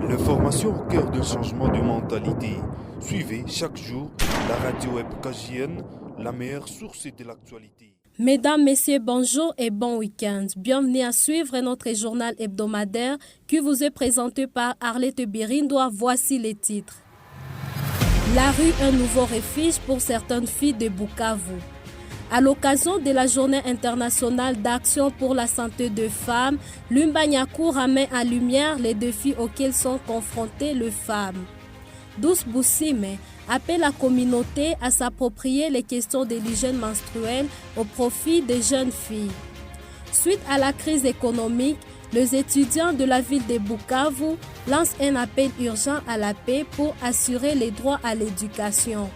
L'information au cœur d'un changement de mentalité. Suivez chaque jour la radio web KJN, la meilleure source de l'actualité. Mesdames, Messieurs, bonjour et bon week-end. Bienvenue à suivre notre journal hebdomadaire qui vous est présenté par Arlette Birindois. Voici les titres. La rue, un nouveau refuge pour certaines filles de Bukavu. À l'occasion de la Journée internationale d'action pour la santé des femmes, l'Umbanyaku ramène à lumière les défis auxquels sont confrontées les femmes. Douce Boussime appelle la communauté à s'approprier les questions de l'hygiène menstruelle au profit des jeunes filles. Suite à la crise économique, les étudiants de la ville de Bukavu lancent un appel urgent à la paix pour assurer les droits à l'éducation.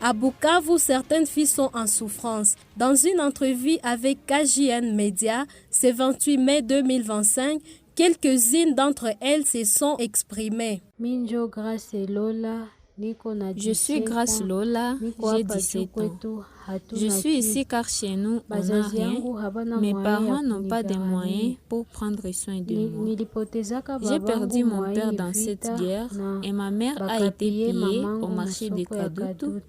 À Bukavu, certaines filles sont en souffrance. Dans une entrevue avec KJN Media, ce 28 mai 2025, quelques-unes d'entre elles se sont exprimées. Je suis Grace Lola, j'ai 17 ans. Je suis ici car chez nous, on n'a rien. Mes parents n'ont pas de moyens pour prendre soin de moi. J'ai perdu mon père dans cette guerre et ma mère a été pillée au marché de Kadutu.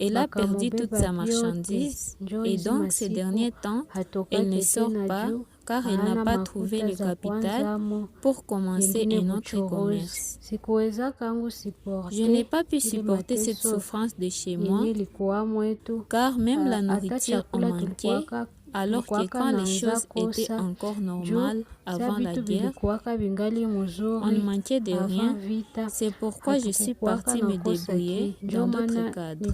Elle a perdu toute sa marchandise et donc ces derniers temps, elle ne sort pas car elle n'a pas trouvé le capital pour commencer un autre commerce. Je n'ai pas pu supporter cette souffrance de chez moi car même la nourriture a manqué alors que quand les choses étaient encore normales avant la guerre, on ne manquait de rien. C'est pourquoi je suis partie me débrouiller dans d'autres cadres.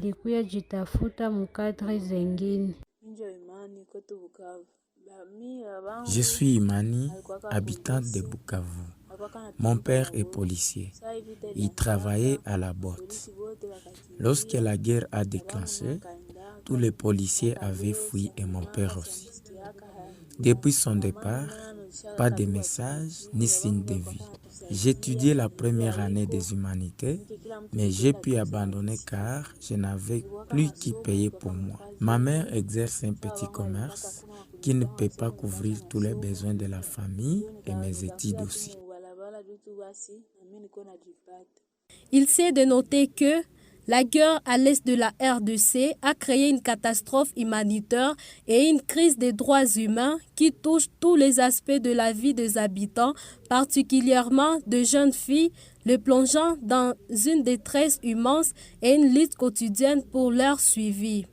Je suis Imani, habitante de Bukavu. Mon père est policier. Il travaillait à la botte. Lorsque la guerre a déclenché, tous les policiers avaient fui et mon père aussi. Depuis son départ, pas de message ni signe de vie. J'étudiais la première année des humanités, mais j'ai pu abandonner car je n'avais plus qui payer pour moi. Ma mère exerce un petit commerce qui ne peut pas couvrir tous les besoins de la famille et mes études aussi. Il s'est de noter que la guerre à l'est de la RDC a créé une catastrophe humanitaire et une crise des droits humains qui touche tous les aspects de la vie des habitants, particulièrement de jeunes filles, les plongeant dans une détresse immense et une lutte quotidienne pour leur suivi.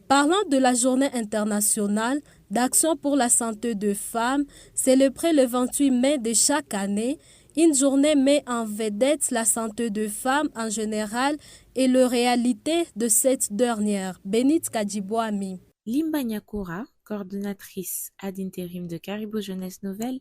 Parlant de la Journée internationale d'action pour la santé des femmes, célébrée le 28 mai de chaque année, une journée met en vedette la santé des femmes en général et la réalité de cette dernière. Bénit Kadjibouami. Limba Nyakura, coordonnatrice ad intérim de Caribou Jeunesse Nouvelle,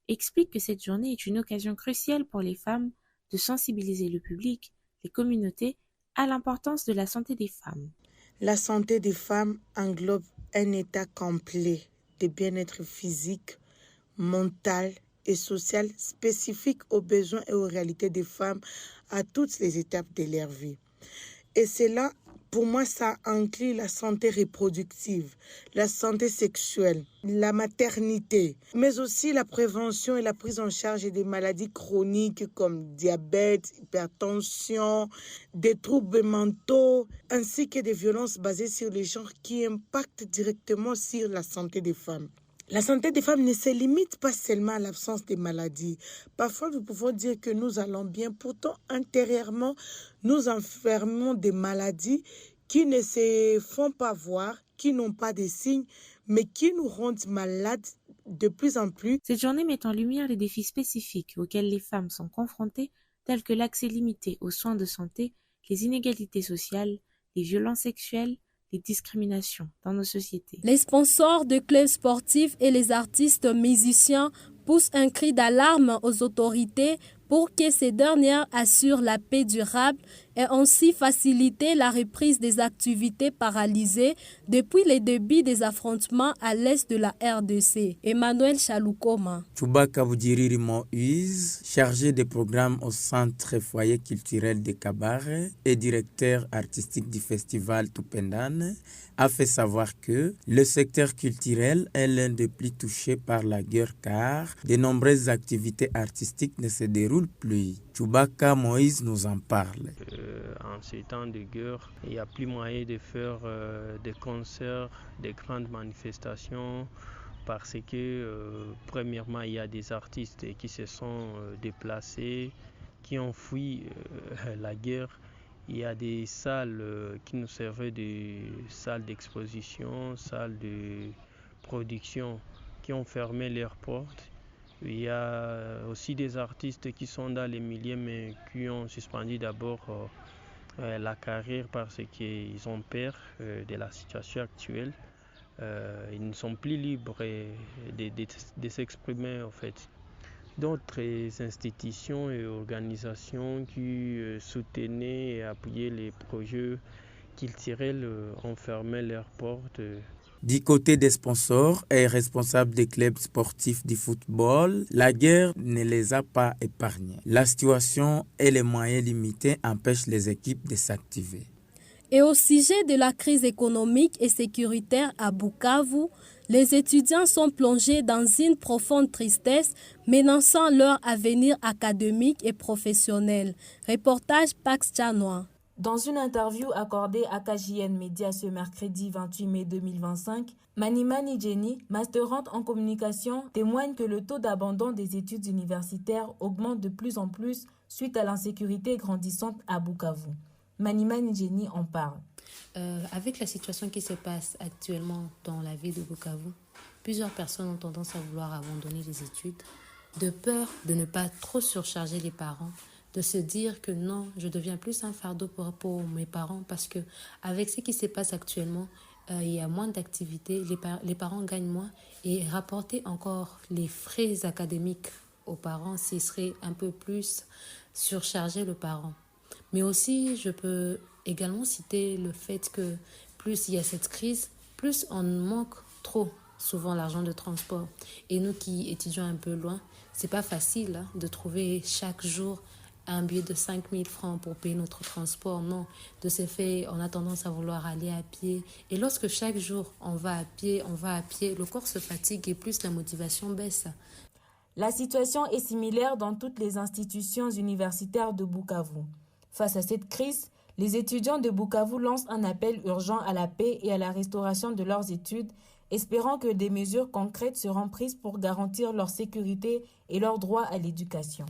explique que cette journée est une occasion cruciale pour les femmes de sensibiliser le public, les communautés, à l'importance de la santé des femmes. La santé des femmes englobe un état complet de bien-être physique, mental et social spécifique aux besoins et aux réalités des femmes à toutes les étapes de leur vie. Et cela, pour moi, ça inclut la santé reproductive, la santé sexuelle, la maternité, mais aussi la prévention et la prise en charge des maladies chroniques comme diabète, hypertension, des troubles mentaux, ainsi que des violences basées sur les genres qui impactent directement sur la santé des femmes. La santé des femmes ne se limite pas seulement à l'absence des maladies. Parfois, nous pouvons dire que nous allons bien. Pourtant, intérieurement, nous enfermons des maladies qui ne se font pas voir, qui n'ont pas de signes, mais qui nous rendent malades de plus en plus. Cette journée met en lumière les défis spécifiques auxquels les femmes sont confrontées, tels que l'accès limité aux soins de santé, les inégalités sociales, les violences sexuelles, les discriminations dans nos sociétés. Les sponsors de clubs sportifs et les artistes musiciens poussent un cri d'alarme aux autorités pour que ces dernières assurent la paix durable et ainsi faciliter la reprise des activités paralysées depuis le début des affrontements à l'est de la RDC. Emmanuel Chaloukoma. Chouba Kabudjiriri Moïse, chargé des programmes au Centre Foyer culturel de Kabare et directeur artistique du festival Tupendane, a fait savoir que le secteur culturel est l'un des plus touchés par la guerre car de nombreuses activités artistiques ne se déroulent plus. Chubaka Moïse nous en parle. En ces temps de guerre, il n'y a plus moyen de faire des concerts, des grandes manifestations parce que premièrement, il y a des artistes qui se sont déplacés, qui ont fui la guerre. Il y a des salles qui nous servaient de salles d'exposition, salles de production qui ont fermé leurs portes. Il y a aussi des artistes qui sont dans les milieux mais qui ont suspendu d'abord la carrière parce qu'ils ont peur de la situation actuelle. Ils ne sont plus libres de s'exprimer en fait. D'autres institutions et organisations qui soutenaient et appuyaient les projets culturels ont fermé leurs portes. Du côté des sponsors et responsables des clubs sportifs du football, la guerre ne les a pas épargnés. La situation et les moyens limités empêchent les équipes de s'activer. Et au sujet de la crise économique et sécuritaire à Bukavu, les étudiants sont plongés dans une profonde tristesse menaçant leur avenir académique et professionnel. Reportage Pax Chanois. Dans une interview accordée à KJN Média ce mercredi 28 mai 2025, Manimani Jenny, masterante en communication, témoigne que le taux d'abandon des études universitaires augmente de plus en plus suite à l'insécurité grandissante à Bukavu. Manimani Jenny en parle. Avec la situation qui se passe actuellement dans la ville de Bukavu, plusieurs personnes ont tendance à vouloir abandonner les études, de peur de ne pas trop surcharger les parents, de se dire que non, je deviens plus un fardeau pour mes parents parce que avec ce qui se passe actuellement, il y a moins d'activités, les parents gagnent moins et rapporter encore les frais académiques aux parents, ce serait un peu plus surcharger le parent. Mais aussi, je peux également citer le fait que plus il y a cette crise, plus on manque trop souvent l'argent de transport. Et nous qui étudions un peu loin, c'est pas facile de trouver chaque jour un billet de 5 000 francs pour payer notre transport. Non, de ce fait, on a tendance à vouloir aller à pied. Et lorsque chaque jour on va à pied, le corps se fatigue et plus la motivation baisse. La situation est similaire dans toutes les institutions universitaires de Bukavu. Face à cette crise, les étudiants de Bukavu lancent un appel urgent à la paix et à la restauration de leurs études, espérant que des mesures concrètes seront prises pour garantir leur sécurité et leur droit à l'éducation.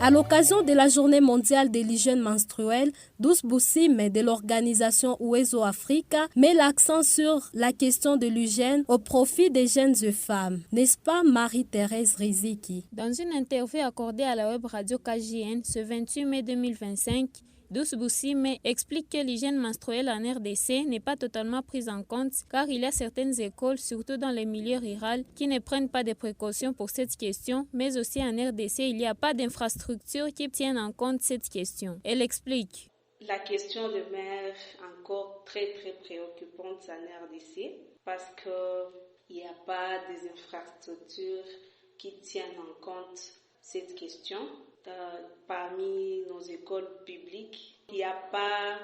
À l'occasion de la Journée mondiale de l'hygiène menstruelle, Douce Boussime de l'organisation Uwezo Africa met l'accent sur la question de l'hygiène au profit des jeunes et femmes. N'est-ce pas Marie-Thérèse Riziki? Dans une interview accordée à la web radio KJN ce 28 mai 2025, Douce Boussime explique que l'hygiène menstruelle en RDC n'est pas totalement prise en compte car il y a certaines écoles, surtout dans les milieux ruraux, qui ne prennent pas de précautions pour cette question, mais aussi en RDC, il n'y a pas d'infrastructures qui tiennent en compte cette question. Elle explique. La question demeure encore très préoccupante en RDC parce qu'il n'y a pas des infrastructures qui tiennent en compte cette question. Parmi nos écoles publiques, il n'y a pas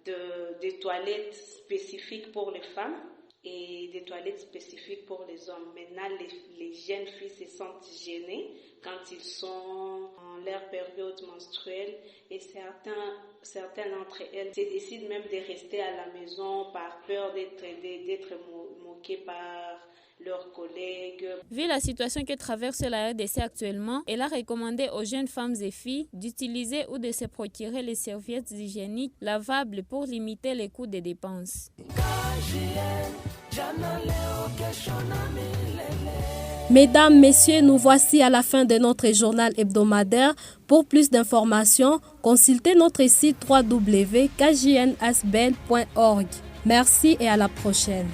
de toilettes spécifiques pour les femmes et des toilettes spécifiques pour les hommes. Maintenant, les jeunes filles se sentent gênées quand ils sont en leur période menstruelle et certaines d'entre elles se décident même de rester à la maison par peur d'être moquées par leurs collègues. Vu la situation que traverse la RDC actuellement, elle a recommandé aux jeunes femmes et filles d'utiliser ou de se procurer les serviettes hygiéniques lavables pour limiter les coûts des dépenses. Mesdames, Messieurs, nous voici à la fin de notre journal hebdomadaire. Pour plus d'informations, consultez notre site www.kjnasbel.org. Merci et à la prochaine.